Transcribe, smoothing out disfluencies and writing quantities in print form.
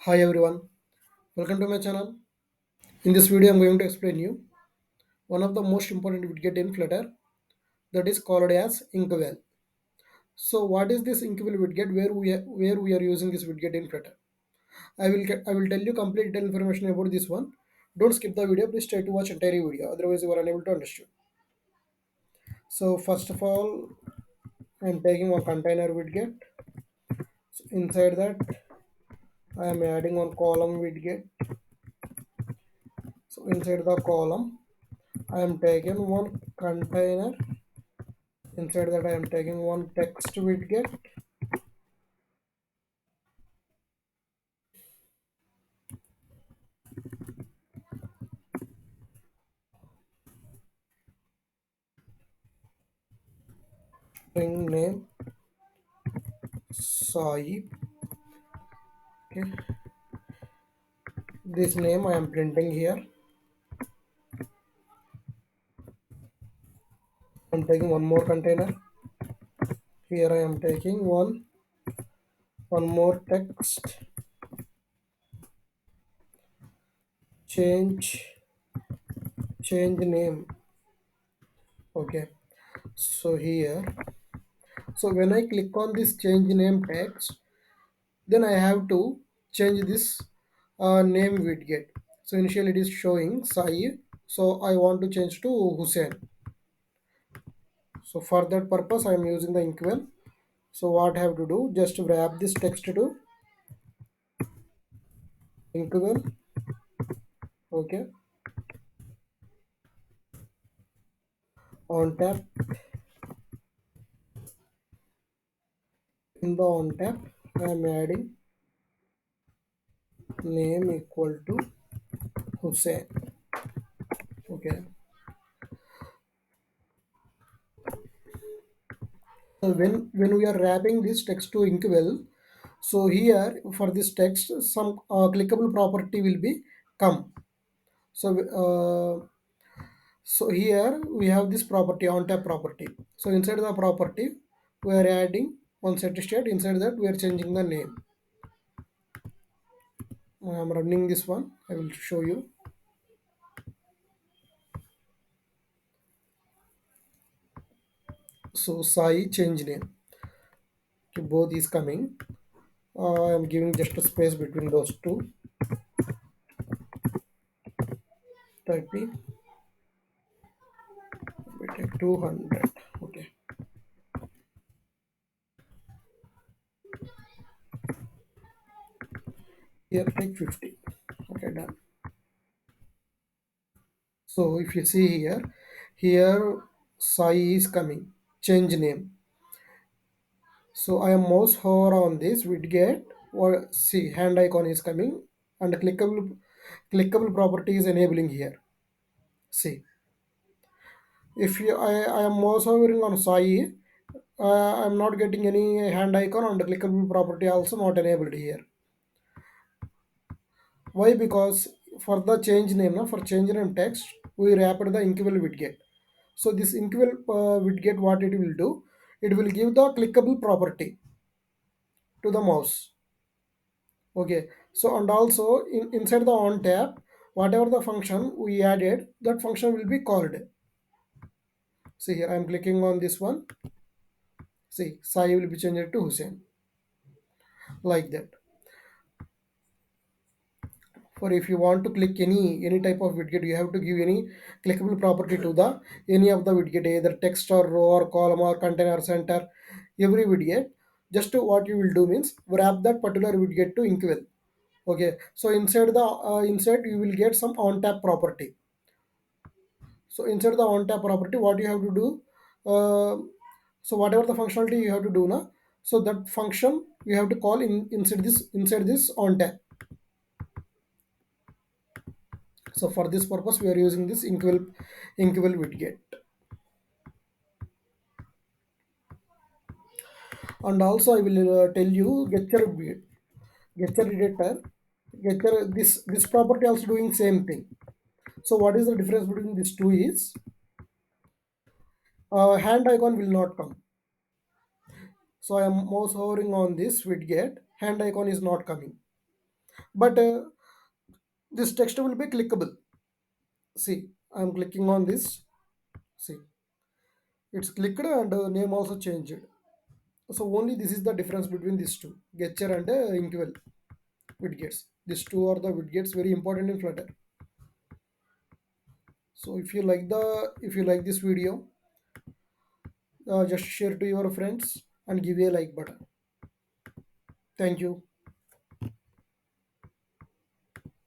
Hi everyone, welcome to my channel. In this video, I'm going to explain you one of the most important widget in Flutter that is called as Inkwell. So, what is this Inkwell widget? Where we are using this widget in Flutter? I will tell you complete detailed information about this one. Don't skip the video. Please try to watch entire video. Otherwise, you are unable to understand. So, first of all, I'm taking one container widget. So, inside that, I am adding one column widget. So, inside the column, I am taking one container. Inside that I am taking one text widget, string name Sai. Okay, this name I am printing here. I'm taking one more container. Here I am taking one more text. Change name. Okay, so here, so when I click on this change name text, then I have to change this name widget. So initially it is showing Sai, so I want to change to Hussein. So for that purpose I am using the Inkwell. So what I have to do, just wrap this text to Inkwell. Okay, on tap, in the on tap I am adding name equal to Hussein. Okay, so when we are wrapping this text to Inkwell, so here for this text some clickable property will be come. So so here we have this property, on tap property. So inside the property we are adding one set state. Inside that we are changing the name. I am running this one. I will show you. So Sai change name. Okay, both is coming. I am giving just a space between those two. 30, 200. Okay, here take 50. Okay, done. So if you see here Sai is coming. Change name. So I am mouse hover on this widget. Or see hand icon is coming and clickable property is enabling here. See, if I am mouse hovering on Sai, I'm not getting any hand icon and clickable property also not enabled here. Why? Because for the change name, no, for change name text, we wrapped the Inkwell widget. So this Inkwell widget, what it will do, it will give the clickable property to the mouse. Okay, so and also inside the on tab, whatever the function we added, that function will be called. See here, I'm clicking on this one. See, Sai will be changed to Hussein, like that. For if you want to click any type of widget, you have to give any clickable property to the any of the widget, either text or row or column or container center, every widget. Just to what you will do means wrap that particular widget to Inkwell. Okay, so inside the inside you will get some on tap property. So inside the on tap property, what you have to do, uh, so whatever the functionality you have to do now, so that function you have to call inside this on tap. So for this purpose, we are using this Inkwell widget. And also I will tell you getter editor. Getter, this property also doing same thing. So what is the difference between these two is hand icon will not come. So I am mouse hovering on this widget, hand icon is not coming. but this text will be clickable. See, I'm clicking on this. See, it's clicked and name also changed. So only this is the difference between these two, Getcher and Inkwell widgets. These two are the widgets very important in Flutter. So if you like this video, just share to your friends and give a like button. Thank you.